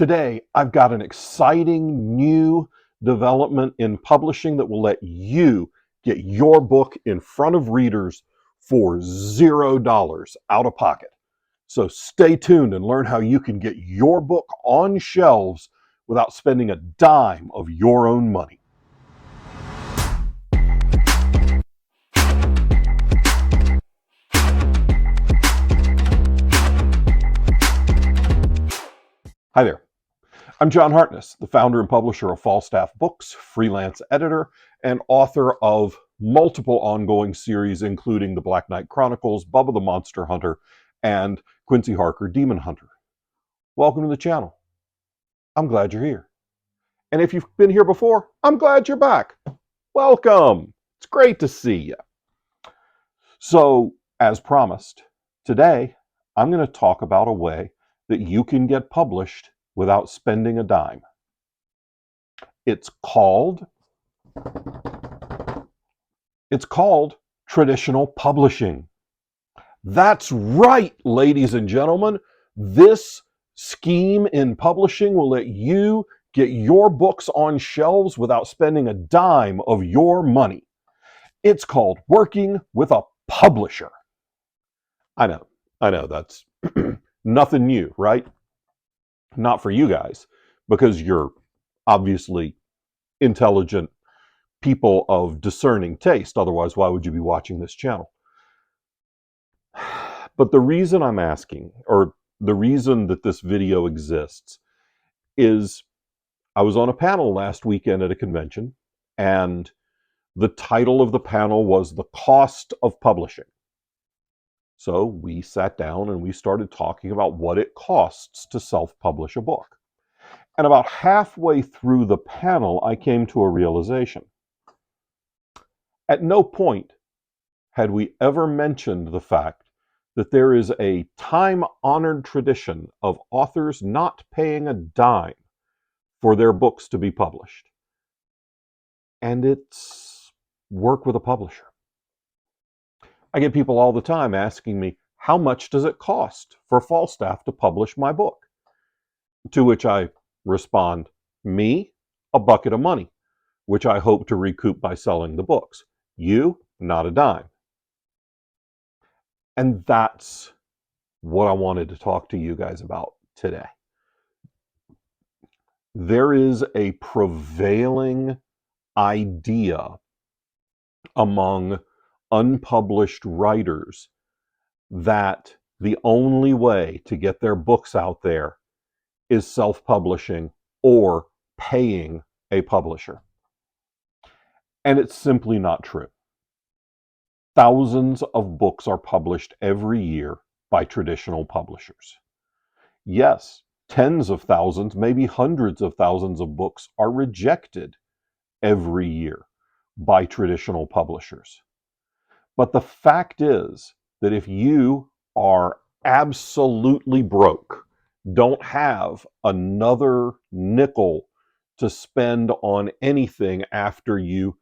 Today, I've got an exciting new development in publishing that will let you get your book in front of readers for $0 out of pocket. So stay tuned and learn how you can get your book on shelves without spending a dime of your own money. Hi there. I'm John Hartness, the founder and publisher of Falstaff Books, freelance editor, and author of multiple ongoing series, including The Black Knight Chronicles, Bubba the Monster Hunter, and Quincy Harker Demon Hunter. Welcome to the channel. I'm glad you're here. And if you've been here before, I'm glad you're back. Welcome. It's great to see you. So, as promised, today I'm going to talk about a way that you can get published without spending a dime. It's called traditional publishing. That's right, ladies and gentlemen. This scheme in publishing will let you get your books on shelves without spending a dime of your money. It's called working with a publisher. I know, that's nothing new, right? Not for you guys, because you're obviously intelligent people of discerning taste. Otherwise, why would you be watching this channel? But the reason I'm asking, or the reason that this video exists, is I was on a panel last weekend at a convention, and the title of the panel was The Cost of Publishing. So we sat down and we started talking about what it costs to self-publish a book. And about halfway through the panel, I came to a realization. At no point had we ever mentioned the fact that there is a time-honored tradition of authors not paying a dime for their books to be published. And it's work with a publisher. I get people all the time asking me, how much does it cost for Falstaff to publish my book? To which I respond, me, a bucket of money, which I hope to recoup by selling the books. You, not a dime. And that's what I wanted to talk to you guys about today. There is a prevailing idea among unpublished writers that the only way to get their books out there is self-publishing or paying a publisher. And it's simply not true. Thousands of books are published every year by traditional publishers. Yes, tens of thousands, maybe hundreds of thousands of books are rejected every year by traditional publishers. But the fact is that if you are absolutely broke, don't have another nickel to spend on anything after you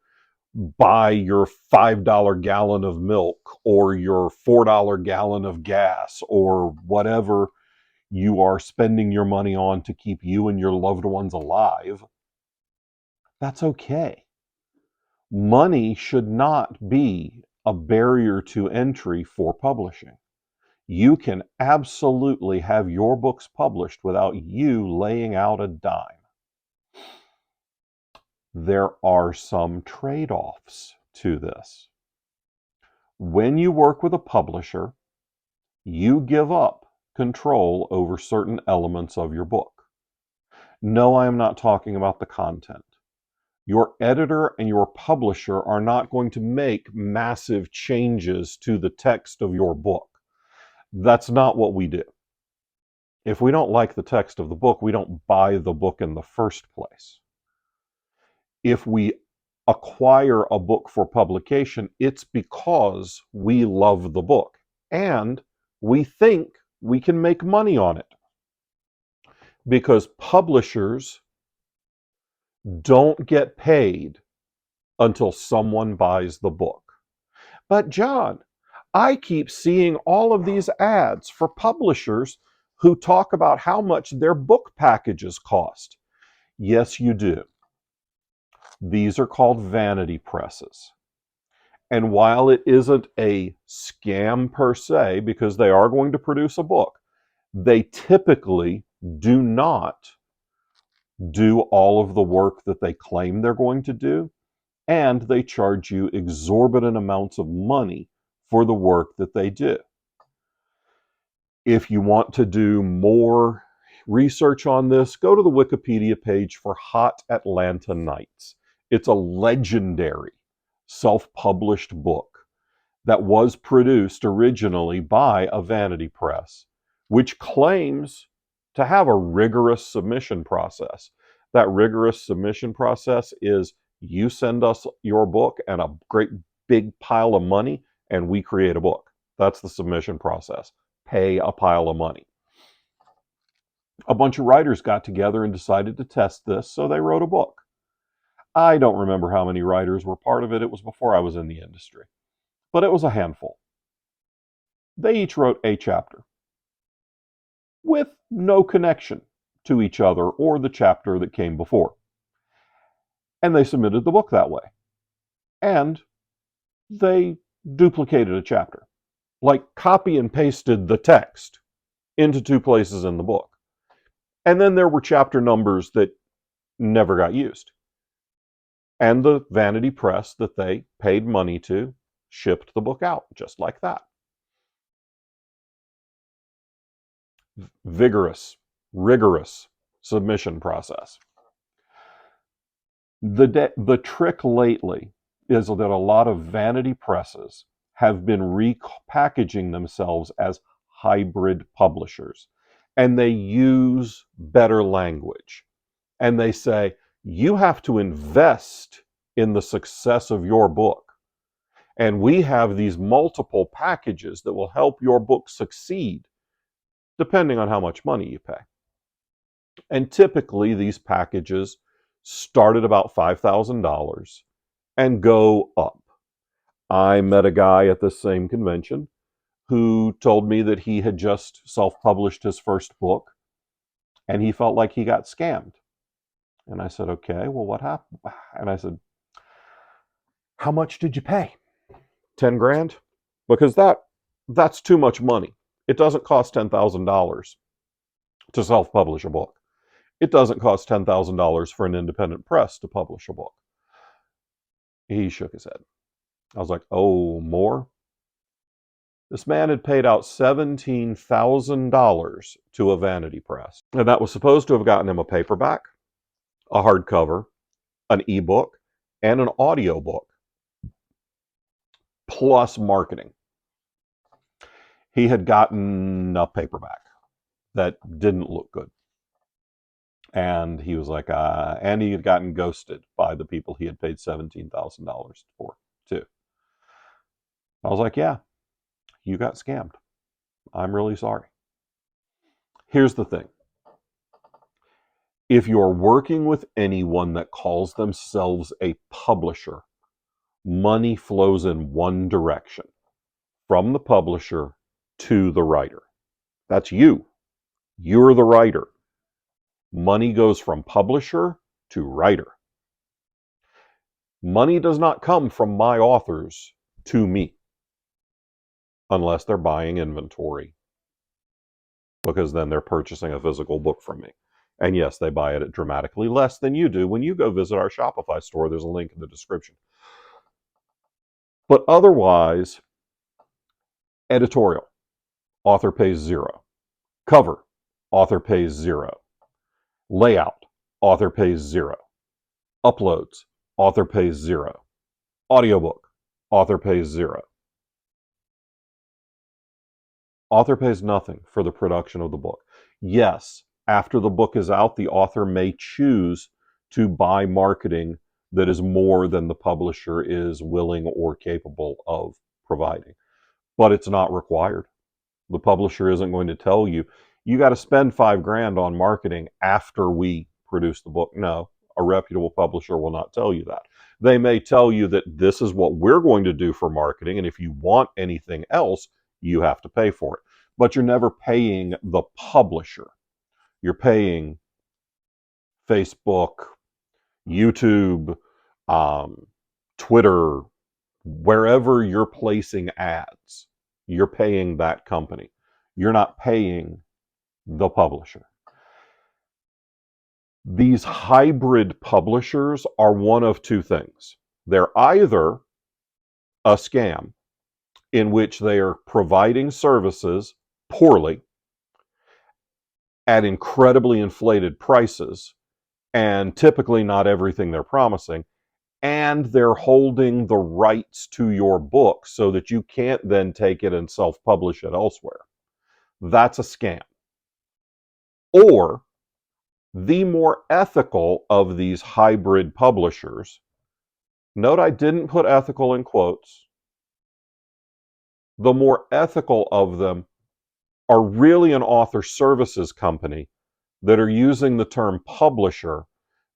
buy your $5 gallon of milk or your $4 gallon of gas or whatever you are spending your money on to keep you and your loved ones alive, that's okay. Money should not be a barrier to entry for publishing. You can absolutely have your books published without you laying out a dime. There are some trade-offs to this. When you work with a publisher, you give up control over certain elements of your book. No, I am not talking about the content. Your editor and your publisher are not going to make massive changes to the text of your book. That's not what we do. If we don't like the text of the book, we don't buy the book in the first place. If we acquire a book for publication, it's because we love the book and we think we can make money on it. Because publishers don't get paid until someone buys the book. But John, I keep seeing all of these ads for publishers who talk about how much their book packages cost. Yes, you do. These are called vanity presses. And while it isn't a scam per se, because they are going to produce a book, they typically do not do all of the work that they claim they're going to do, and they charge you exorbitant amounts of money for the work that they do. If you want to do more research on this, go to the Wikipedia page for Hot Atlanta Nights. It's a legendary self-published book that was produced originally by a vanity press, which claims to have a rigorous submission process. That rigorous submission process is you send us your book and a great big pile of money, and we create a book. That's the submission process. Pay a pile of money. A bunch of writers got together and decided to test this, so they wrote a book. I don't remember how many writers were part of it. It was before I was in the industry, but it was a handful. They each wrote a chapter with no connection to each other or the chapter that came before. And they submitted the book that way. And they duplicated a chapter, like copy and pasted the text into two places in the book. And then there were chapter numbers that never got used. And the vanity press that they paid money to shipped the book out just like that. Vigorous, rigorous submission process. The trick lately is that a lot of vanity presses have been repackaging themselves as hybrid publishers. And they use better language. And they say, you have to invest in the success of your book. And we have these multiple packages that will help your book succeed, depending on how much money you pay. And typically, these packages start at about $5,000 and go up. I met a guy at this same convention who told me that he had just self-published his first book and he felt like he got scammed. And I said, okay, well, what happened? And I said, how much did you pay? 10 grand? Because that's too much money. It doesn't cost $10,000 to self-publish a book. It doesn't cost $10,000 for an independent press to publish a book. He shook his head. I was like, oh, more? This man had paid out $17,000 to a vanity press. And that was supposed to have gotten him a paperback, a hardcover, an ebook, and an audiobook, plus marketing. He had gotten a paperback that didn't look good. And he was like, and he had gotten ghosted by the people he had paid $17,000 for, too. I was like, yeah, you got scammed. I'm really sorry. Here's the thing. If you're working with anyone that calls themselves a publisher, money flows in one direction, from the publisher to the writer. That's you. You're the writer. Money goes from publisher to writer. Money does not come from my authors to me, unless they're buying inventory, because then they're purchasing a physical book from me. And yes, they buy it at dramatically less than you do. When you go visit our Shopify store, there's a link in the description. But otherwise, editorial, author pays $0. Cover, author pays $0. Layout, author pays $0. Uploads, author pays $0. Audiobook, author pays $0. Author pays nothing for the production of the book. Yes, after the book is out, the author may choose to buy marketing that is more than the publisher is willing or capable of providing. But it's not required. The publisher isn't going to tell you, you got to spend $5,000 on marketing after we produce the book. No, a reputable publisher will not tell you that. They may tell you that this is what we're going to do for marketing, and if you want anything else, you have to pay for it. but you're never paying the publisher. You're paying Facebook, YouTube, Twitter, wherever you're placing ads, you're paying that company. You're not paying the publisher. These hybrid publishers are one of two things. They're either a scam in which they are providing services poorly at incredibly inflated prices, and typically not everything they're promising, and they're holding the rights to your book so that you can't then take it and self-publish it elsewhere. That's a scam. Or the more ethical of these hybrid publishers, note I didn't put ethical in quotes, the more ethical of them are really an author services company that are using the term publisher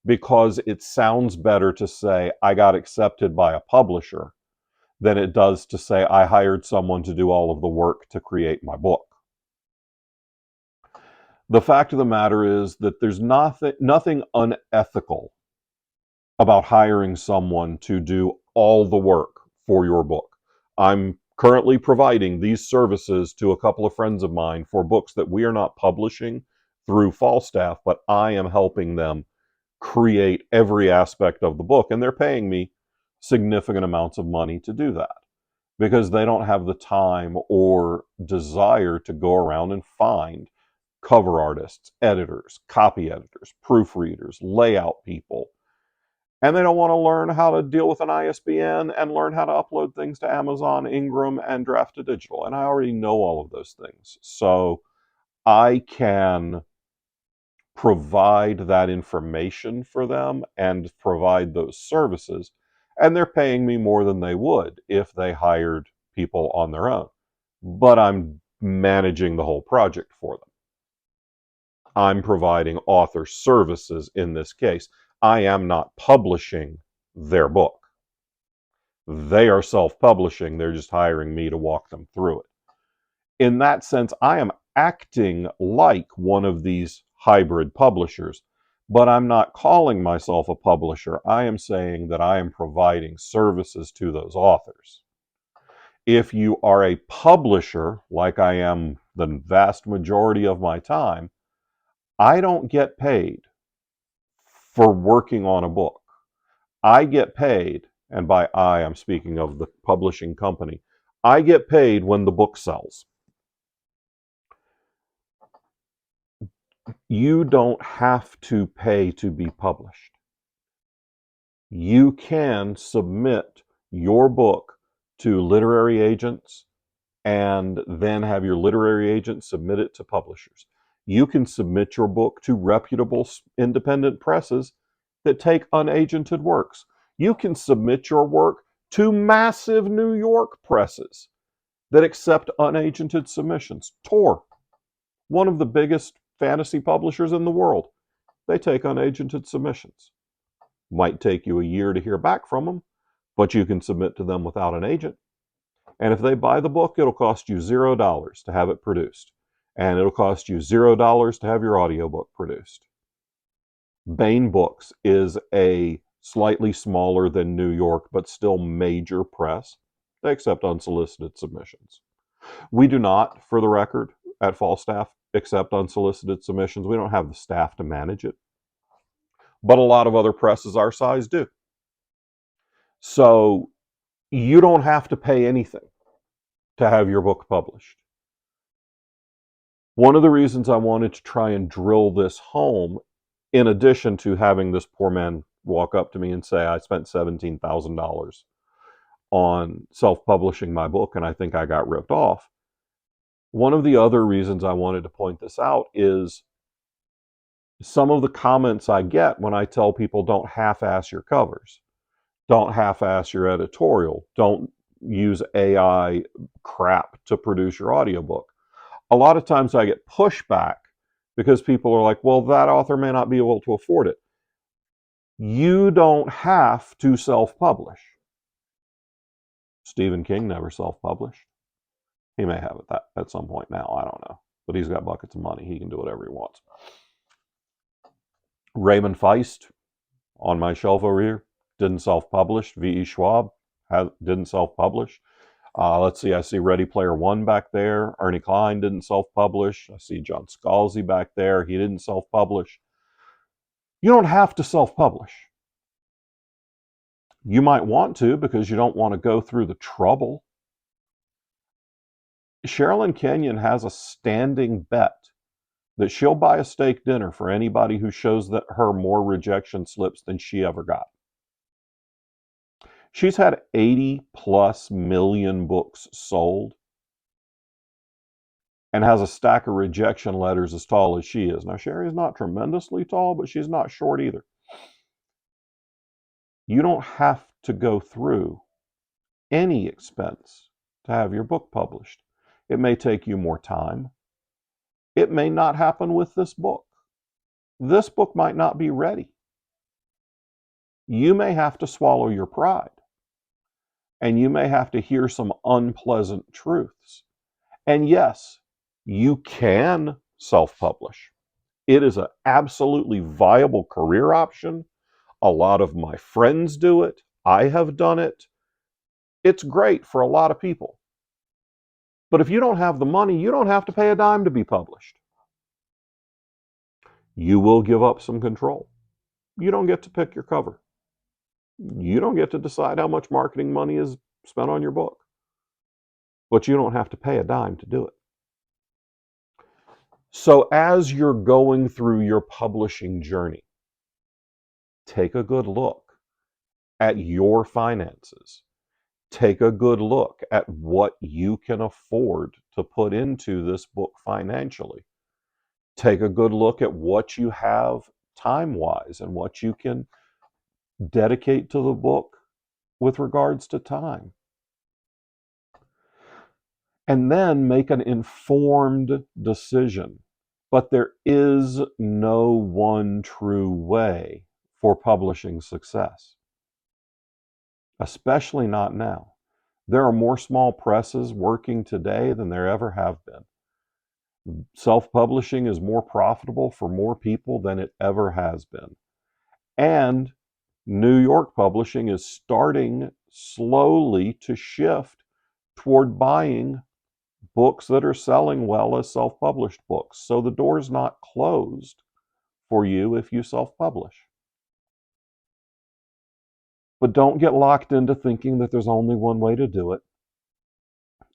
because it sounds better to say I got accepted by a publisher than it does to say I hired someone to do all of the work to create my book. The fact of the matter is that there's nothing unethical about hiring someone to do all the work for your book. I'm currently providing these services to a couple of friends of mine for books that we are not publishing through Falstaff, but I am helping them create every aspect of the book, and they're paying me significant amounts of money to do that because they don't have the time or desire to go around and find cover artists, editors, copy editors, proofreaders, layout people. And they don't want to learn how to deal with an ISBN and learn how to upload things to Amazon, Ingram, and Draft to Digital. And I already know all of those things. So I can provide that information for them and provide those services. And they're paying me more than they would if they hired people on their own. But I'm managing the whole project for them. I'm providing author services in this case. I am not publishing their book. They are self-publishing. They're just hiring me to walk them through it. In that sense, I am acting like one of these hybrid publishers, but I'm not calling myself a publisher. I am saying that I am providing services to those authors. If you are a publisher, like I am the vast majority of my time, I don't get paid for working on a book. I get paid, and by I, I'm speaking of the publishing company, I get paid when the book sells. You don't have to pay to be published. You can submit your book to literary agents and then have your literary agent submit it to publishers. You can submit your book to reputable independent presses that take unagented works. You can submit your work to massive New York presses that accept unagented submissions. Tor, one of the biggest fantasy publishers in the world, they take unagented submissions. Might take you a year to hear back from them, but you can submit to them without an agent. And if they buy the book, it'll cost you $0 to have it produced. And it'll cost you $0 to have your audiobook produced. Bain Books is a slightly smaller than New York, but still major press. They accept unsolicited submissions. We do not, for the record, at Falstaff, accept unsolicited submissions. We don't have the staff to manage it. But a lot of other presses our size do. So you don't have to pay anything to have your book published. One of the reasons I wanted to try and drill this home, in addition to having this poor man walk up to me and say, I spent $17,000 on self-publishing my book and I think I got ripped off. One of the other reasons I wanted to point this out is some of the comments I get when I tell people don't half-ass your covers, don't half-ass your editorial, don't use AI crap to produce your audiobook. A lot of times I get pushback because people are like, well, that author may not be able to afford it. You don't have to self-publish. Stephen King never self-published. He may have it at some point now. I don't know. But he's got buckets of money. He can do whatever he wants. Raymond Feist, on my shelf over here, didn't self-publish. V.E. Schwab didn't self-publish. Let's see, I see Ready Player One back there. Ernie Klein didn't self-publish. I see John Scalzi back there. He didn't self-publish. You don't have to self-publish. You might want to because you don't want to go through the trouble. Sherilyn Kenyon has a standing bet that she'll buy a steak dinner for anybody who shows her more rejection slips than she ever got. She's had 80 plus million books sold and has a stack of rejection letters as tall as she is. Now, Sherry's not tremendously tall, but she's not short either. You don't have to go through any expense to have your book published. It may take you more time. It may not happen with this book. This book might not be ready. You may have to swallow your pride, and you may have to hear some unpleasant truths. And yes, you can self-publish. It is an absolutely viable career option. A lot of my friends do it. I have done it. It's great for a lot of people. But if you don't have the money, you don't have to pay a dime to be published. You will give up some control. You don't get to pick your cover. You don't get to decide how much marketing money is spent on your book. But you don't have to pay a dime to do it. So as you're going through your publishing journey, take a good look at your finances. Take a good look at what you can afford to put into this book financially. Take a good look at what you have time-wise and what you can dedicate to the book with regards to time. And then make an informed decision. But there is no one true way for publishing success, especially not now. There are more small presses working today than there ever have been. Self-publishing is more profitable for more people than it ever has been. And New York publishing is starting slowly to shift toward buying books that are selling well as self-published books. So the door's not closed for you if you self-publish. But don't get locked into thinking that there's only one way to do it.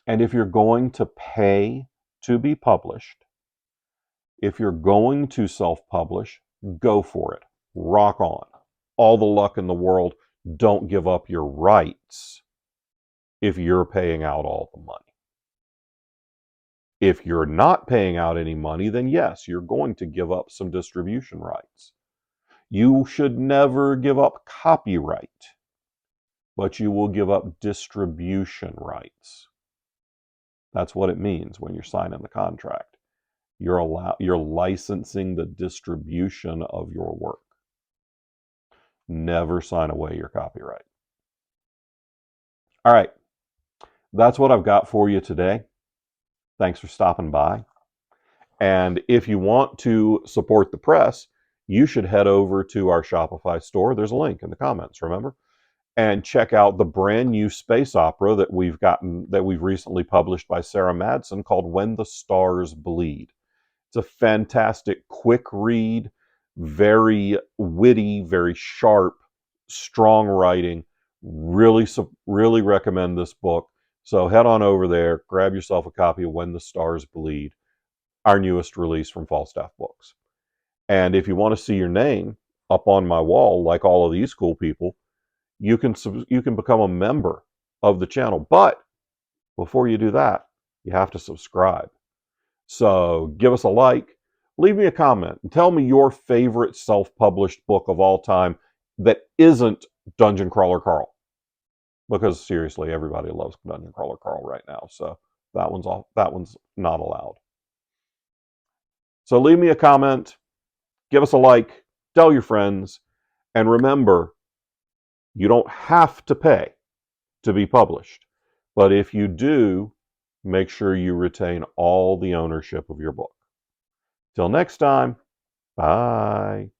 And if you're going to pay to be published, if you're going to self-publish, go for it. Rock on. All the luck in the world. Don't give up your rights if you're paying out all the money. If you're not paying out any money, then yes, you're going to give up some distribution rights. You should never give up copyright, but you will give up distribution rights. That's what it means when you're signing the contract. You're licensing the distribution of your work. Never sign away your copyright. All right, that's what I've got for you today. Thanks for stopping by. And if you want to support the press, you should head over to our Shopify store. There's a link in the comments, remember? And check out the brand new space opera that we've recently published by Sarah Madsen called When the Stars Bleed. It's a fantastic, quick read, very witty, very sharp, strong writing. Really recommend this book. So head on over there, grab yourself a copy of When the Stars Bleed, our newest release from Falstaff Books. And if you want to see your name up on my wall, like all of these cool people, you can become a member of the channel. But before you do that, you have to subscribe. So give us a like, leave me a comment, and tell me your favorite self-published book of all time that isn't Dungeon Crawler Carl. Because seriously, everybody loves Dungeon Crawler Carl right now. So that one's not allowed. So leave me a comment, give us a like, tell your friends, and remember, you don't have to pay to be published. But if you do, make sure you retain all the ownership of your book. Till next time, bye.